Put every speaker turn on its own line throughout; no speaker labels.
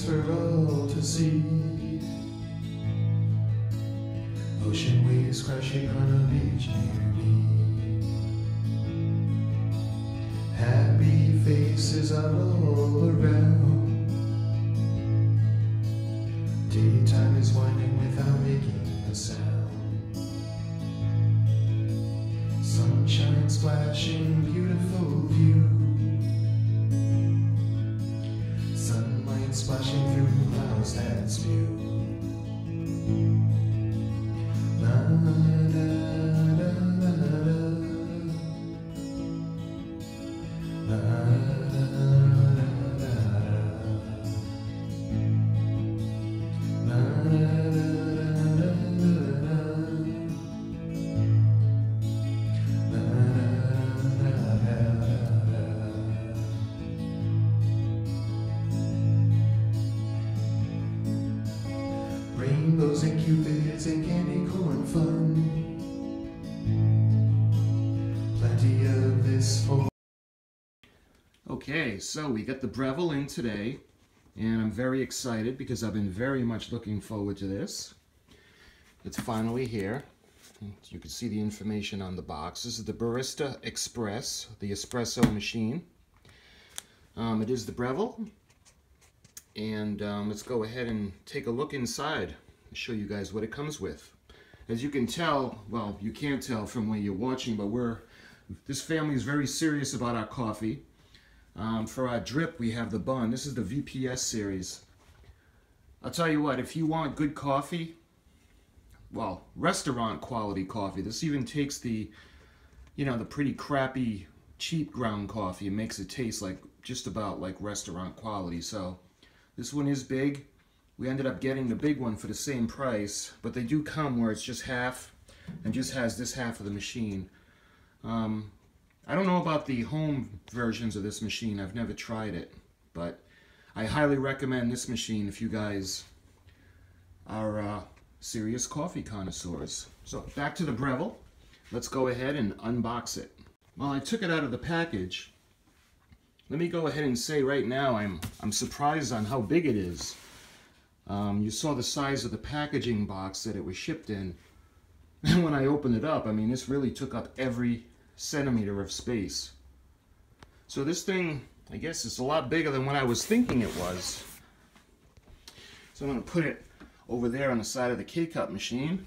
for all to see. Ocean waves crashing on a beach near me. Happy faces are all around. Daytime is winding without making a sound. Sunshine splashing, beautiful view. Sunlight splashing through clouds that spew. La da da da da. La da da da da. La da da da da. La da da da da. Rainbows and cupids and candy corn fun. Plenty of this for.
Okay, so we got the Breville in today, and I'm very excited because I've been very much looking forward to this. It's finally here. You can see the information on the box. This is the Barista Express, the espresso machine. It is the Breville, and let's go ahead and take a look inside and show you guys what it comes with. As you can tell, well, you can't tell from where you're watching, but this family is very serious about our coffee. For our drip, we have the bun. This is the VPS series. I'll tell you what, if you want good coffee, well, restaurant quality coffee, this even takes the, the pretty crappy, cheap ground coffee and makes it taste like just about like restaurant quality. So this one is big. We ended up getting the big one for the same price, but they do come where it's just half and just has this half of the machine. I don't know about the home versions of this machine. I've never tried it, but I highly recommend this machine if you guys are serious coffee connoisseurs. So back to the Breville. Let's go ahead and unbox it. Well, I took it out of the package. Let me go ahead and say right now I'm surprised on how big it is. You saw the size of the packaging box that it was shipped in. And when I opened it up, I mean, this really took up every centimeter of space. So this thing, I guess it's a lot bigger than what I was thinking it was. So I'm going to put it over there on the side of the K-Cup machine.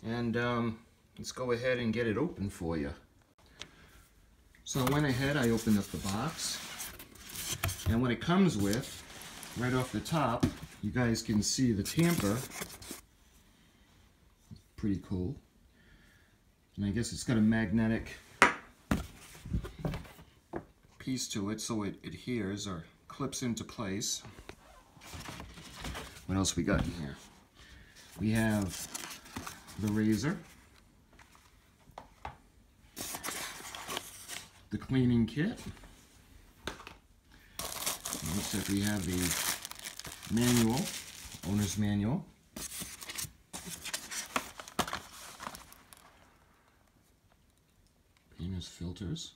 And let's go ahead and get it open for you. So I went ahead, I opened up the box. And what it comes with, right off the top, you guys can see the tamper. Pretty cool. And I guess it's got a magnetic piece to it so it adheres or clips into place. What else we got in here? We have the razor, the cleaning kit. It looks like we have the manual, owner's manual. Painter's filters.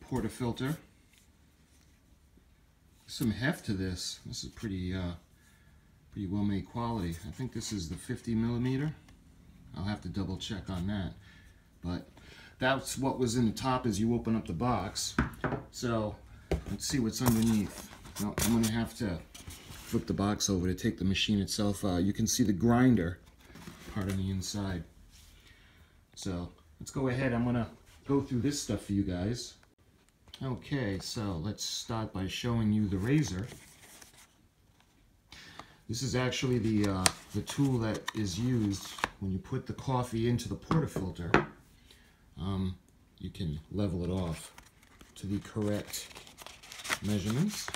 Portafilter. Some heft to this. This is pretty well made quality. I think this is the 50mm. I'll have to double check on that. But that's what was in the top as you open up the box. So let's see what's underneath. Well, I'm going to have to flip the box over to take the machine itself out. You can see the grinder part on the inside. So let's go ahead. I'm going to go through this stuff for you guys. Okay, so let's start by showing you the razor. This is actually the tool that is used when you put the coffee into the portafilter. You can level it off to the correct measurements.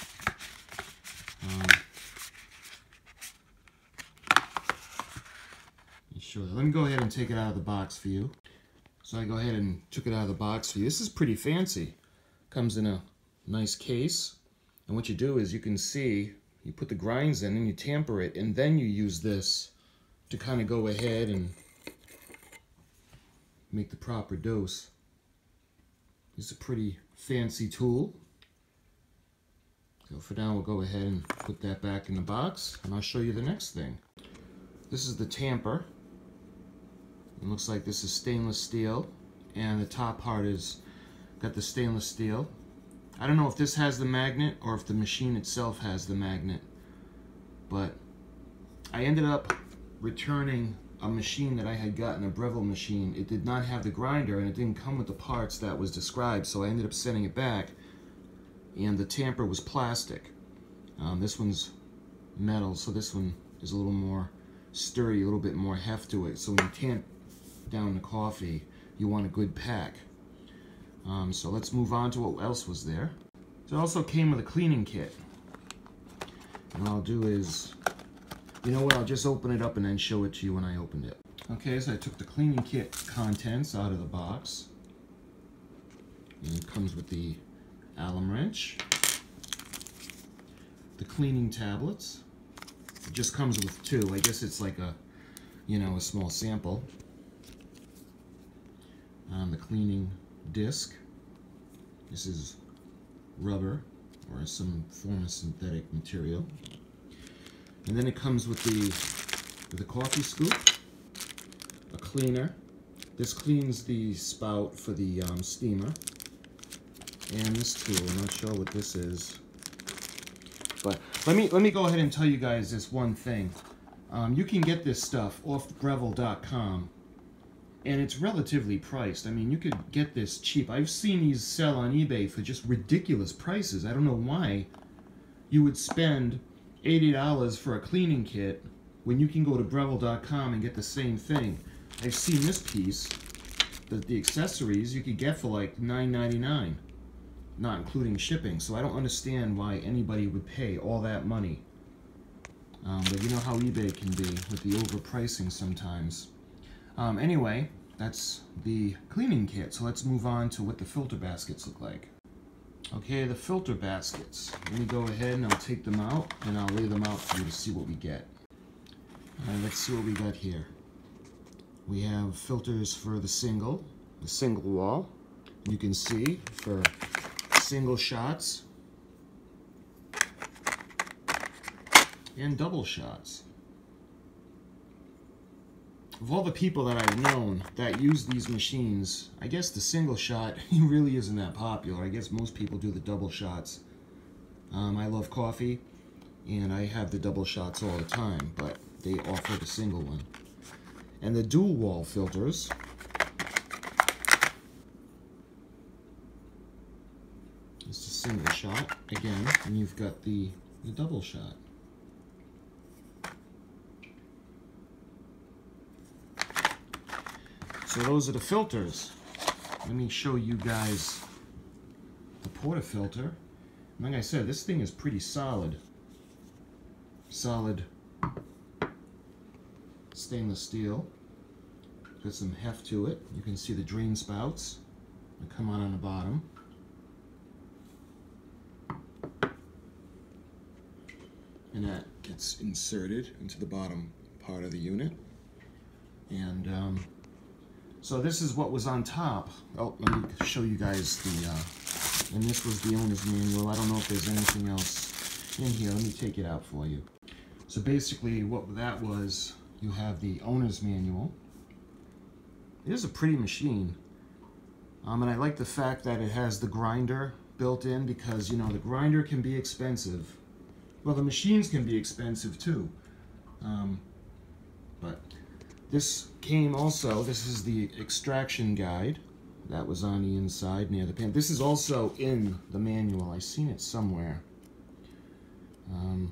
Let me go ahead and take it out of the box for you. So I go ahead and took it out of the box for you. This is pretty fancy. Comes in a nice case, and what you do is you can see you put the grinds in and you tamper it, and then you use this to kind of go ahead and make the proper dose. It's a pretty fancy tool. So for now, we'll go ahead and put that back in the box, and I'll show you the next thing. This is the tamper. It looks like this is stainless steel, and the top part is got the stainless steel. I don't know if this has the magnet or if the machine itself has the magnet, but I ended up returning a machine that I had gotten, a Breville machine. It did not have the grinder, and it didn't come with the parts that was described, so I ended up sending it back, and the tamper was plastic. This one's metal, so this one is a little more sturdy, a little bit more heft to it. So when you tamp down the coffee, you want a good pack. So let's move on to what else was there. So it also came with a cleaning kit. And what I'll do is, you know what, I'll just open it up and then show it to you when I opened it. Okay, so I took the cleaning kit contents out of the box. And it comes with the Allen wrench, the cleaning tablets. It just comes with 2. I guess it's like a, you know, a small sample. The cleaning disc. This is rubber or some form of synthetic material. And then it comes with the coffee scoop, a cleaner. This cleans the spout for the steamer. And this tool, I'm not sure what this is. But let me go ahead and tell you guys this one thing. You can get this stuff off Breville.com, and it's relatively priced. I mean, you could get this cheap. I've seen these sell on eBay for just ridiculous prices. I don't know why you would spend $80 for a cleaning kit when you can go to Breville.com and get the same thing. I've seen this piece, the accessories, you could get for like $9.99. Not including shipping, so I don't understand why anybody would pay all that money. But you know how eBay can be with the overpricing sometimes. Anyway, that's the cleaning kit, so let's move on to what the filter baskets look like. Okay, the filter baskets. Let me go ahead and I'll take them out, and I'll lay them out for you to see what we get. Alright, let's see what we got here. We have filters for the single wall. You can see for single shots and double shots. Of all the people that I've known that use these machines, I guess the single shot really isn't that popular. I guess most people do the double shots. I love coffee, and I have the double shots all the time, but they offer the single one. And the dual wall filters, it's a single shot again, and you've got the double shot. So those are the filters. Let me show you guys the portafilter. Like I said, this thing is pretty solid. Solid stainless steel. Got some heft to it. You can see the drain spouts that come on the bottom. And that gets inserted into the bottom part of the unit. And so this is what was on top. Oh, let me show you guys the, and this was the owner's manual. I don't know if there's anything else in here. Let me take it out for you. So basically what that was, you have the owner's manual. It is a pretty machine. And I like the fact that it has the grinder built in, because, you know, the grinder can be expensive. Well, the machines can be expensive too. But this came also, this is the extraction guide that was on the inside near the pan. This is also in the manual. I've seen it somewhere. I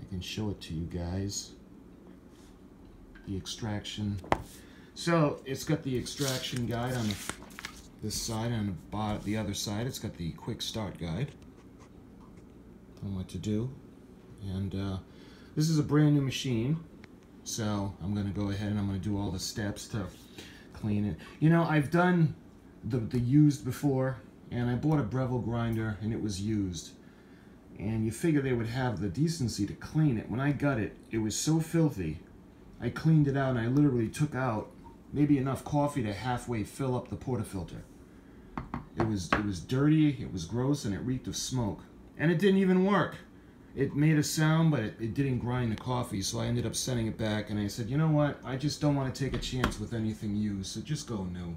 can show it to you guys. The extraction. So it's got the extraction guide on this side, and on the other side it's got the quick start guide on what to do. And this is a brand new machine, so I'm going to go ahead and I'm going to do all the steps to clean it. You know, I've done the used before, and I bought a Breville grinder and it was used, and you figure they would have the decency to clean it. When I got it, it was so filthy. I cleaned it out, and I literally took out maybe enough coffee to halfway fill up the portafilter. It was dirty, it was gross, and it reeked of smoke. And it didn't even work. It made a sound, but it didn't grind the coffee, so I ended up sending it back, and I said, you know what, I just don't want to take a chance with anything used, so just go new.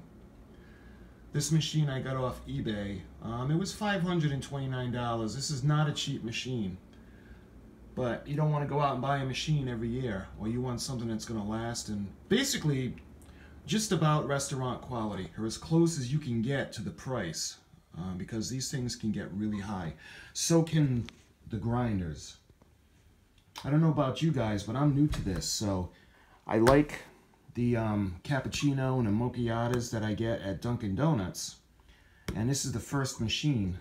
This machine I got off eBay. It was $529. This is not a cheap machine. But you don't want to go out and buy a machine every year, or you want something that's going to last, and basically just about restaurant quality, or as close as you can get to the price, because these things can get really high. So can the grinders. I don't know about you guys, but I'm new to this, so I like the cappuccino and the mochiatas that I get at Dunkin' Donuts, and this is the first machine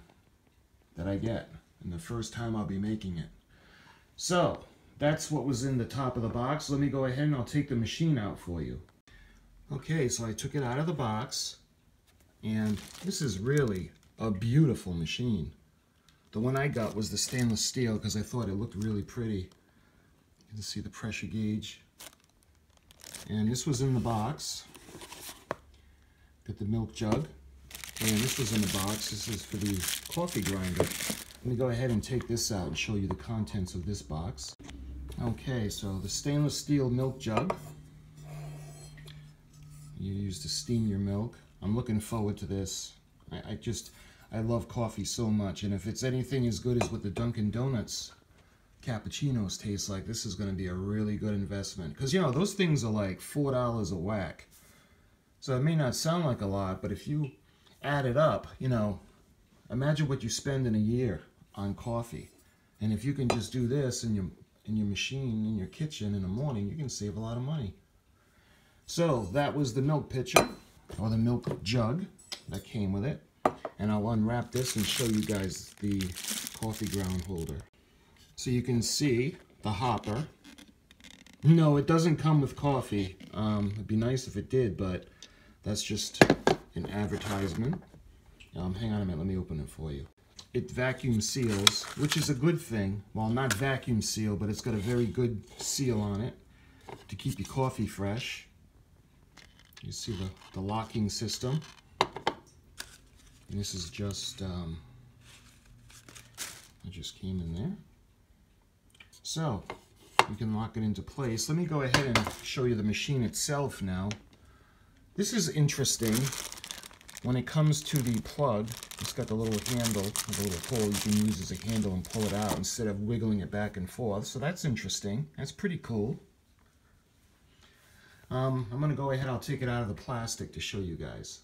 that I get, and the first time I'll be making it. So that's what was in the top of the box. Let me go ahead and I'll take the machine out for you. Okay, so I took it out of the box, and this is really a beautiful machine. The one I got was the stainless steel because I thought it looked really pretty. You can see the pressure gauge. And this was in the box. Got the milk jug. And this was in the box. This is for the coffee grinder. Let me go ahead and take this out and show you the contents of this box. Okay, so the stainless steel milk jug. You use to steam your milk. I'm looking forward to this. I love coffee so much, and if it's anything as good as what the Dunkin' Donuts cappuccinos taste like, this is going to be a really good investment. Because, you know, those things are like $4 a whack. So it may not sound like a lot, but if you add it up, you know, imagine what you spend in a year on coffee. And if you can just do this in your machine, in your kitchen in the morning, you can save a lot of money. So that was the milk pitcher, or the milk jug that came with it. And I'll unwrap this and show you guys the coffee ground holder. So you can see the hopper. No, it doesn't come with coffee. It'd be nice if it did, but that's just an advertisement. Hang on a minute, let me open it for you. It vacuum seals, which is a good thing. Well, not vacuum seal, but it's got a very good seal on it to keep your coffee fresh. You see the locking system. And this is just, it just came in there. So, you can lock it into place. Let me go ahead and show you the machine itself now. This is interesting. When it comes to the plug, it's got the little handle, the little hole you can use as a handle and pull it out instead of wiggling it back and forth. So that's interesting. That's pretty cool. I'm going to go ahead, I'll take it out of the plastic to show you guys.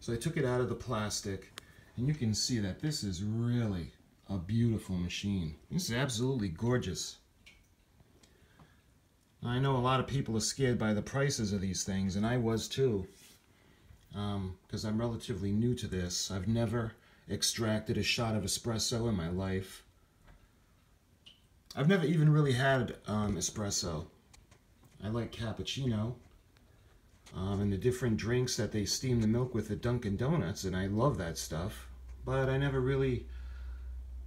So I took it out of the plastic, and you can see that this is really a beautiful machine. This is absolutely gorgeous. I know a lot of people are scared by the prices of these things, and I was too. Because I'm relatively new to this. I've never extracted a shot of espresso in my life. I've never even really had espresso. I like cappuccino and the different drinks that they steam the milk with at Dunkin' Donuts, and I love that stuff, but I never really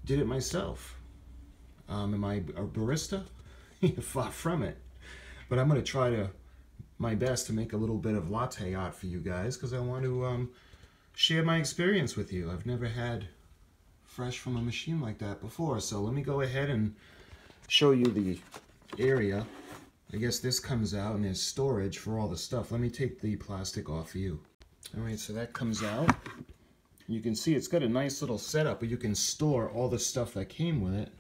did it myself. Am I a barista? Far from it. But I'm going to try my best to make a little bit of latte art for you guys, because I want to share my experience with you. I've never had fresh from a machine like that before, so let me go ahead and show you the area. I guess this comes out and there's storage for all the stuff. Let me take the plastic off for you. Alright, so that comes out. You can see it's got a nice little setup where you can store all the stuff that came with it.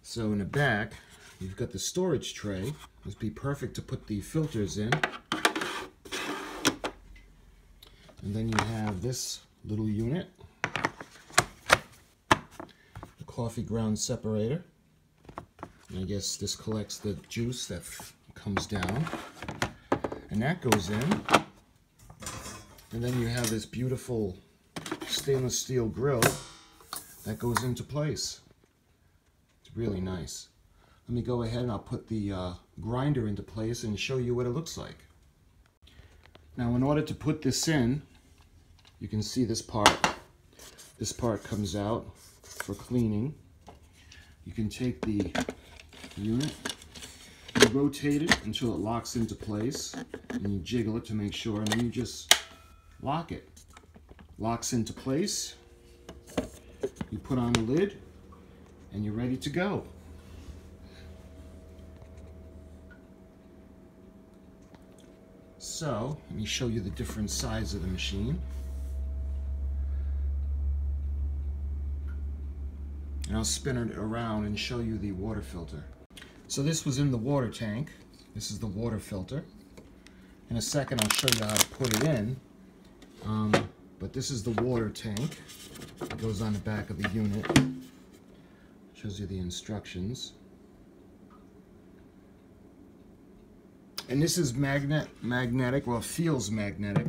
So in the back, you've got the storage tray. This would be perfect to put the filters in. And then you have this little unit, the coffee ground separator. And I guess this collects the juice that comes down. And that goes in. And then you have this beautiful stainless steel grill that goes into place. It's really nice. Let me go ahead and I'll put the grinder into place and show you what it looks like. Now, in order to put this in, you can see this part. This part comes out for cleaning. You can take the unit and rotate it until it locks into place, and you jiggle it to make sure, and then you just lock it. Locks into place. You put on the lid, and you're ready to go. So, let me show you the different sides of the machine. And I'll spin it around and show you the water filter. So this was in the water tank. This is the water filter. In a second I'll show you how to put it in. But this is the water tank. It goes on the back of the unit. Shows you the instructions. And this is magnetic, well, it feels magnetic.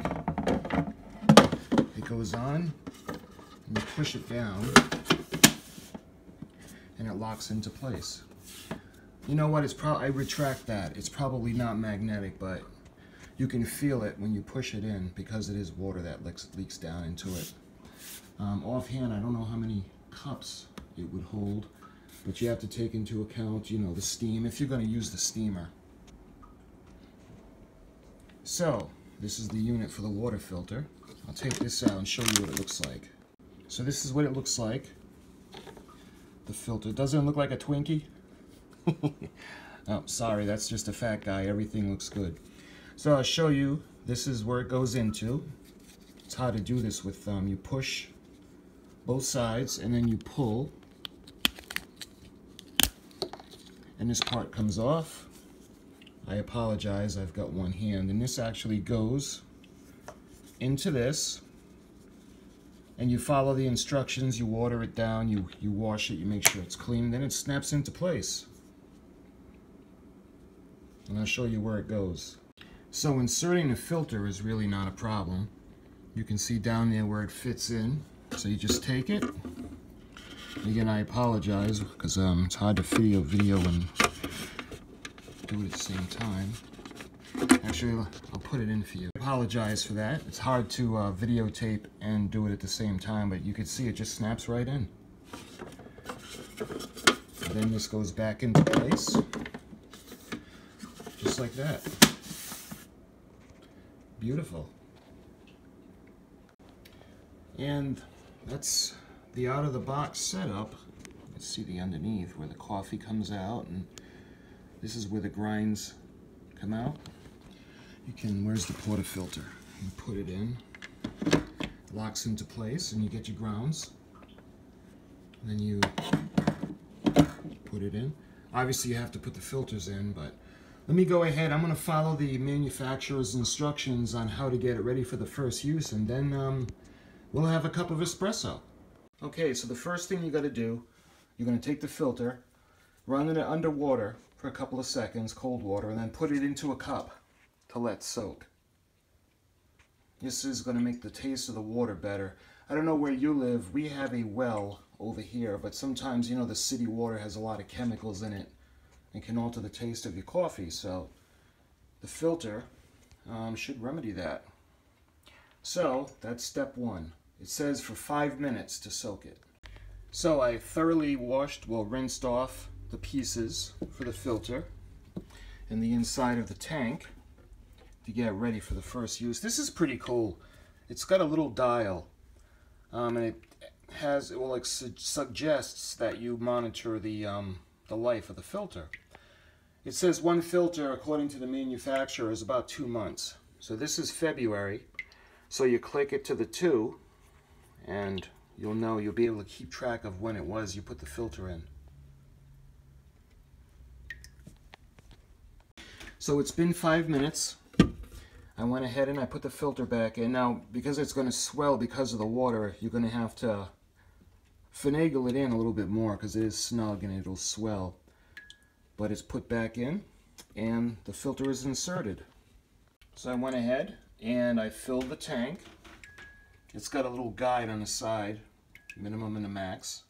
It goes on, and you push it down, and it locks into place. You know what, I retract that. It's probably not magnetic, but you can feel it when you push it in because it is water that leaks down into it. Offhand, I don't know how many cups it would hold, but you have to take into account, you know, the steam, if you're going to use the steamer. So, this is the unit for the water filter. I'll take this out and show you what it looks like. So this is what it looks like. The filter. Doesn't it look like a Twinkie? Oh, sorry, that's just a fat guy. Everything looks good. So I'll show you. This is where it goes into. It's how to do this with you push both sides and then you pull. And this part comes off. I apologize, I've got one hand, and this actually goes into this, and you follow the instructions, you water it down, you wash it, you make sure it's clean, then it snaps into place. And I'll show you where it goes. So inserting a filter is really not a problem. You can see down there where it fits in, so you just take it. Again, I apologize, because it's hard to video and do it at the same time. Actually, I'll put it in for you. I apologize for that. It's hard to videotape and do it at the same time, but you can see it just snaps right in. And then this goes back into place, just like that. Beautiful. And that's the out-of-the-box setup. Let's see the underneath where the coffee comes out, and this is where the grinds come out. You can, where's the portafilter? You put it in, locks into place, and you get your grounds. And then you put it in. Obviously you have to put the filters in, but let me go ahead. I'm going to follow the manufacturer's instructions on how to get it ready for the first use, and then we'll have a cup of espresso. Okay, so the first thing you got to do, you're going to take the filter, run it under water for a couple of seconds, cold water, and then put it into a cup to let soak. This is going to make the taste of the water better. I don't know where you live. We have a well over here, but sometimes, you know, the city water has a lot of chemicals in it and can alter the taste of your coffee, so the filter should remedy that. So that's step one. It says for 5 minutes to soak it. So I thoroughly rinsed off the pieces for the filter and the inside of the tank to get ready for the first use. This is pretty cool. It's got a little dial, and it suggests that you monitor the life of the filter. It says one filter, according to the manufacturer, is about 2 months. So this is February. So you click it to the 2, and you'll be able to keep track of when it was you put the filter in. So it's been 5 minutes. I went ahead and I put the filter back in. Now, because it's going to swell because of the water, you're going to have to finagle it in a little bit more because it is snug and it'll swell. But it's put back in and the filter is inserted. So I went ahead and I filled the tank. It's got a little guide on the side, minimum and a max.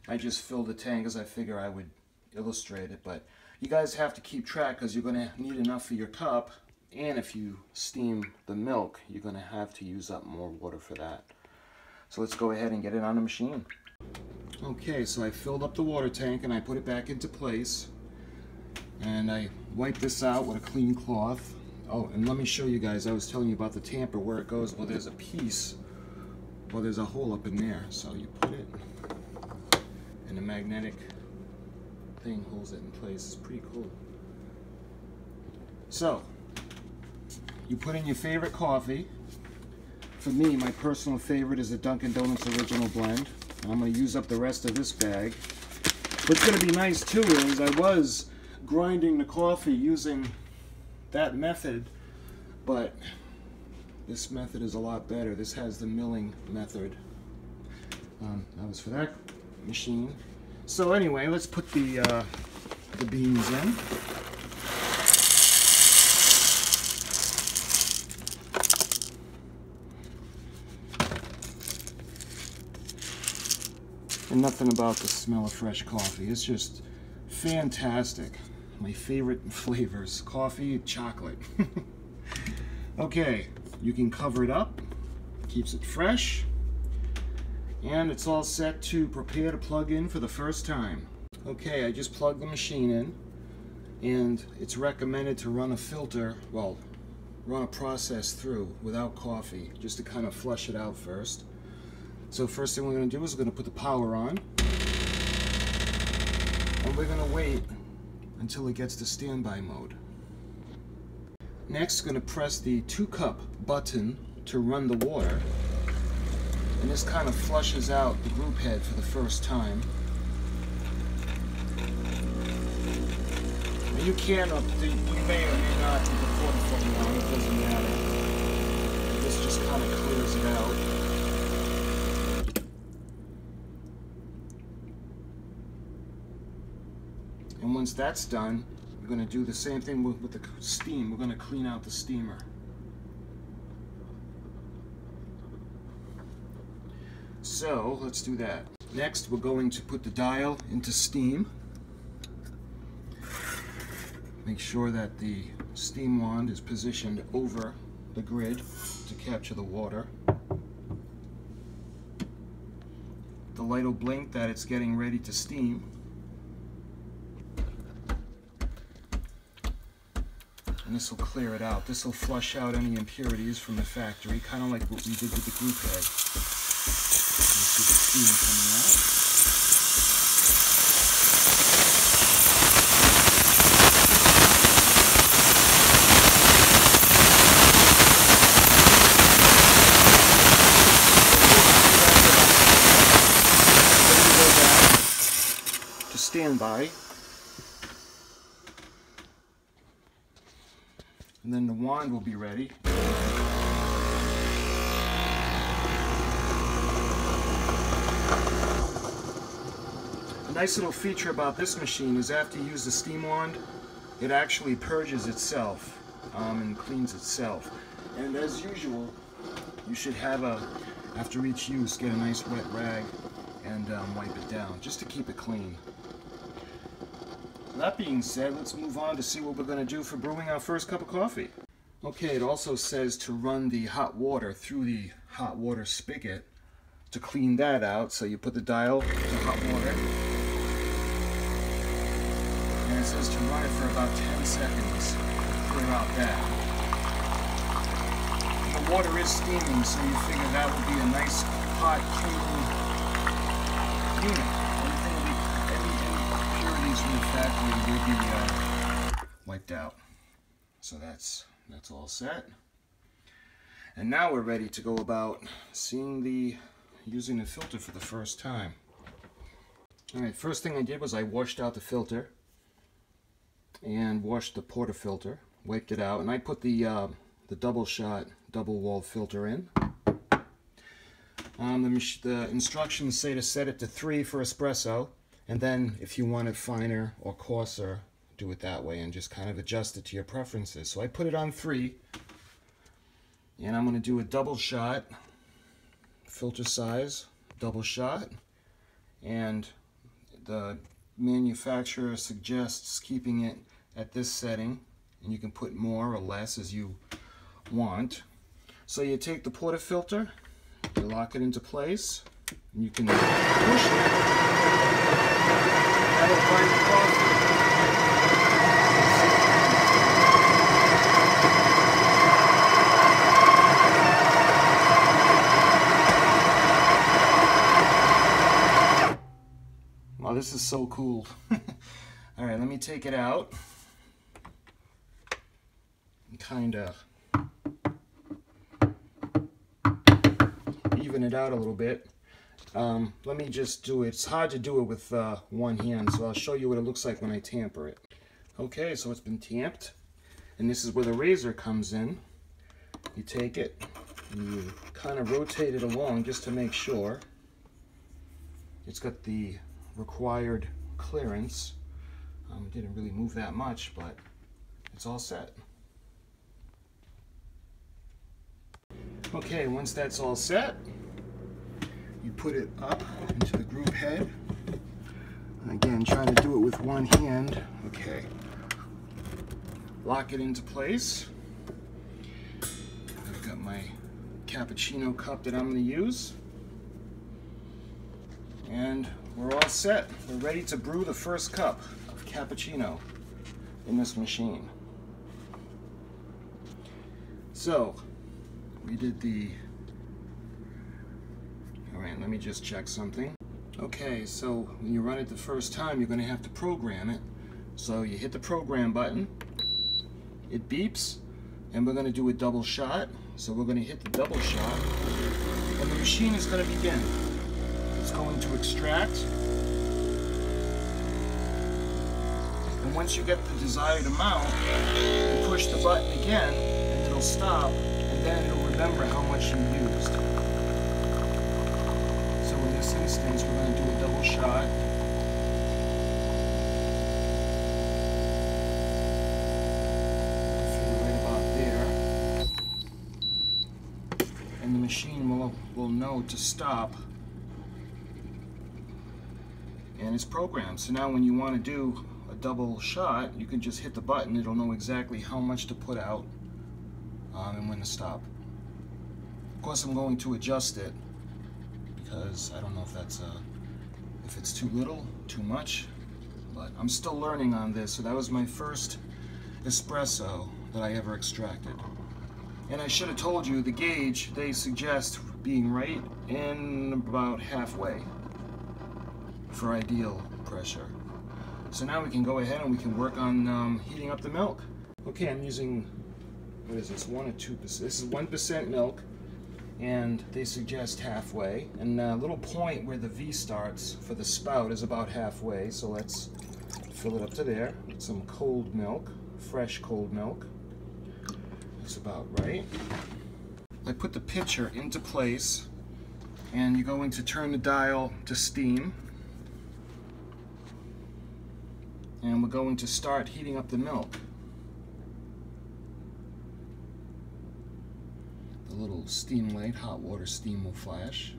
I just filled the tank as I figure I would illustrate it, but you guys have to keep track because you're going to need enough for your cup, and if you steam the milk, you're going to have to use up more water for that. So let's go ahead and get it on the machine. Okay, so I filled up the water tank and I put it back into place. And I wipe this out with a clean cloth. Oh, and let me show you guys, I was telling you about the tamper, where it goes. Well, there's a piece, well, there's a hole up in there. So you put it, and the magnetic thing holds it in place. It's pretty cool. So, you put in your favorite coffee. For me, my personal favorite is the Dunkin' Donuts Original Blend. I'm going to use up the rest of this bag. What's going to be nice too is I was grinding the coffee using that method, but this method is a lot better. This has the milling method. That was for that machine. So anyway, let's put the beans in. And nothing about the smell of fresh coffee. It's just fantastic. My favorite flavors, coffee, chocolate. Okay, you can cover it up. Keeps it fresh. And it's all set to prepare to plug in for the first time. Okay, I just plugged the machine in. And it's recommended to run a filter, well, run a process through without coffee, just to kind of flush it out first. So first thing we're going to do is we're going to put the power on, and we're going to wait until it gets to standby mode. Next, going to press the 2-cup button to run the water, and this kind of flushes out the group head for the first time. And you can you may or may not do the portafilter on, it doesn't matter. This just kind of clears it out. And once that's done, we're going to do the same thing with the steam. We're going to clean out the steamer. So let's do that. Next, we're going to put the dial into steam. Make sure that the steam wand is positioned over the grid to capture the water. The light will blink that it's getting ready to steam. And this will clear it out. This will flush out any impurities from the factory, kind of like what we did with the group head. You see the steam coming out. To standby. And then the wand will be ready. A nice little feature about this machine is after you use the steam wand, it actually purges itself and cleans itself. And as usual, you should have after each use, get a nice wet rag and wipe it down, just to keep it clean. That being said, let's move on to see what we're going to do for brewing our first cup of coffee. Okay, it also says to run the hot water through the hot water spigot to clean that out. So you put the dial to hot water, and it says to run it for about 10 seconds to clear out that. And the water is steaming, so you figure that would be a nice hot, clean unit. From the factory will be wiped out. So that's all set. And now we're ready to go about using the filter for the first time. Alright, first thing I did was I washed out the filter and washed the portafilter, wiped it out, and I put the double shot, double wall filter in. The instructions say to set it to 3 for espresso. And then if you want it finer or coarser, do it that way and just kind of adjust it to your preferences. So I put it on 3, and I'm going to do a double shot, filter size, double shot, and the manufacturer suggests keeping it at this setting, and you can put more or less as you want. So you take the portafilter, you lock it into place, and you can push it. That'll grind the coffee. this is so cool. All right, let me take it out and kind of even it out a little bit. Let me just do it. It's hard to do it with one hand, so I'll show you what it looks like when I tamper it. Okay, so it's been tamped, and this is where the razor comes in. You take it and you kind of rotate it along just to make sure it's got the required clearance. Didn't really move that much, but it's all set. Okay, once that's all set, you put it up into the group head. Again, trying to do it with one hand. Okay. Lock it into place. I've got my cappuccino cup that I'm going to use. And we're all set. We're ready to brew the first cup of cappuccino in this machine. So, we did the... Alright, let me just check something. Okay, so when you run it the first time, you're going to have to program it. So you hit the program button, it beeps, and we're going to do a double shot. So we're going to hit the double shot, and the machine is going to begin. It's going to extract, and once you get the desired amount, you push the button again, and it'll stop, and then it'll remember how much you used. So in this instance, we're going to do a double shot. Right about there. And the machine will know to stop. And it's programmed. So now when you want to do a double shot, you can just hit the button. It'll know exactly how much to put out and when to stop. Of course, I'm going to adjust it because I don't know if that's if it's too little, too much, but I'm still learning on this. So that was my first espresso that I ever extracted. And I should have told you the gauge they suggest being right in about halfway for ideal pressure. So now we can go ahead and we can work on heating up the milk. Okay, I'm using, what is this, 1 or 2%? This is 1% milk, and they suggest halfway. And a little point where the V starts for the spout is about halfway, so let's fill it up to there with some cold milk, fresh cold milk. That's about right. I put the pitcher into place, and you're going to turn the dial to steam. And we're going to start heating up the milk. The little steam light, hot water steam will flash.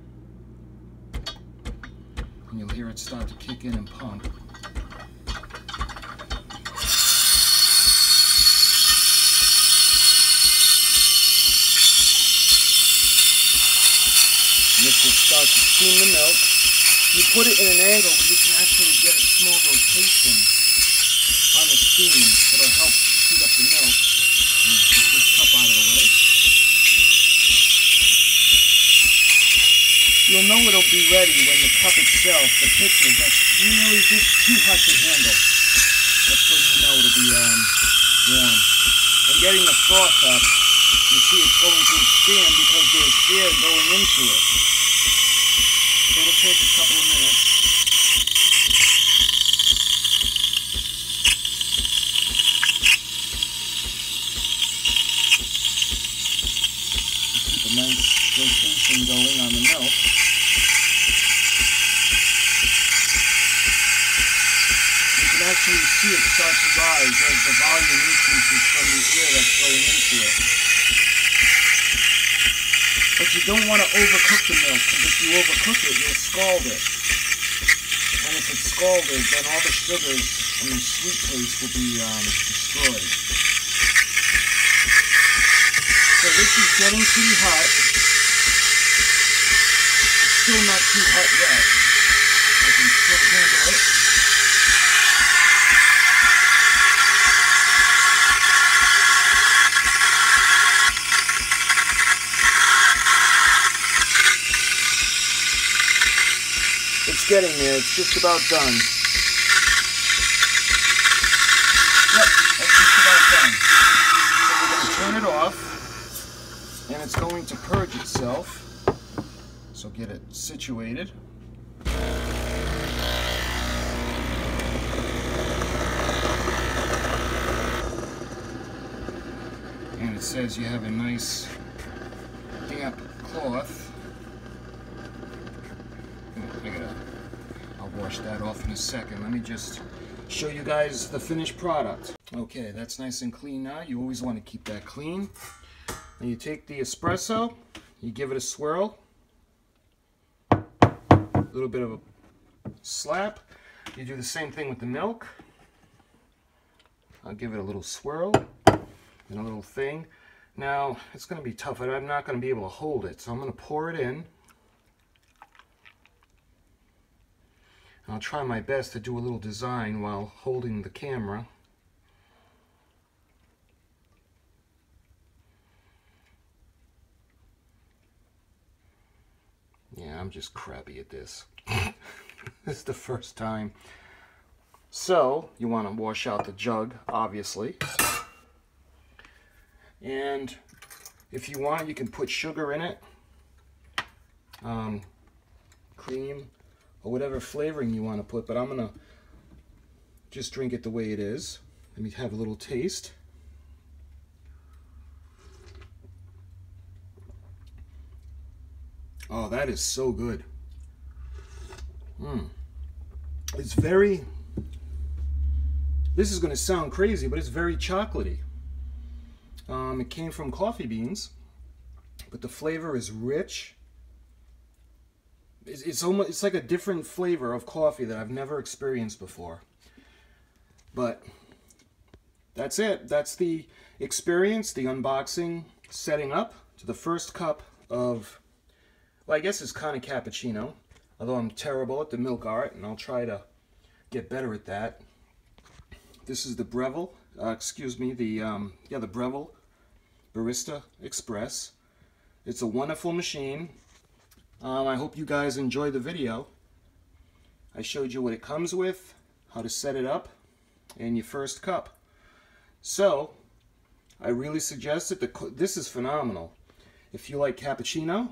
And you'll hear it start to kick in and pump. And this will start to steam the milk. You put it in an angle where you can actually get a small rotation on the steam. It'll help heat up the milk. Get this cup out of the way. You'll know it'll be ready when the cup itself, the pitcher, gets really just too hot to handle. That's when you know it'll be warm. And getting the froth up, you see it's going to expand because there's air going into it. So it'll take a couple of minutes. Keep a nice rotation going on the milk. You can actually see it start to rise as the volume increases from the air that's going into it. But you don't want to overcook the milk, because if you overcook it, you'll scald it. And if it's scalded, then all the sugars and the sweet taste will be destroyed. So this is getting pretty hot. It's still not too hot yet. I can still handle it. It's getting there. It's just about done. Yep, that's just about done. So we're going to turn it off, and it's going to purge itself. So get it situated. And it says you have a nice damp cloth. I'll wash that off in a second. Let me just show you guys the finished product. Okay, that's nice and clean now. You always want to keep that clean. And you take the espresso, you give it a swirl. A little bit of a slap. You do the same thing with the milk. I'll give it a little swirl and a little thing. Now, it's going to be tough. I'm not going to be able to hold it, so I'm going to pour it in. I'll try my best to do a little design while holding the camera. Yeah, I'm just crappy at this. This is the first time. So, you want to wash out the jug, obviously. And if you want, you can put sugar in it. Cream, or whatever flavoring you want to put. But I'm going to just drink it the way it is. Let me have a little taste. Oh, that is so good. It's very, this is going to sound crazy, but it's very chocolatey. It came from coffee beans, but the flavor is rich. It's like a different flavor of coffee that I've never experienced before. But that's it. That's the experience, the unboxing, setting up to the first cup of, well, I guess it's kind of cappuccino, although I'm terrible at the milk art, and I'll try to get better at that. This is the Breville, the Breville Barista Express. It's a wonderful machine. I hope you guys enjoyed the video. I showed you what it comes with, how to set it up, and your first cup. So, I really suggest it. This is phenomenal. If you like cappuccino,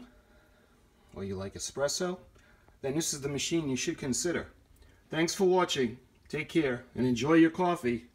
or you like espresso, then this is the machine you should consider. Thanks for watching. Take care and enjoy your coffee.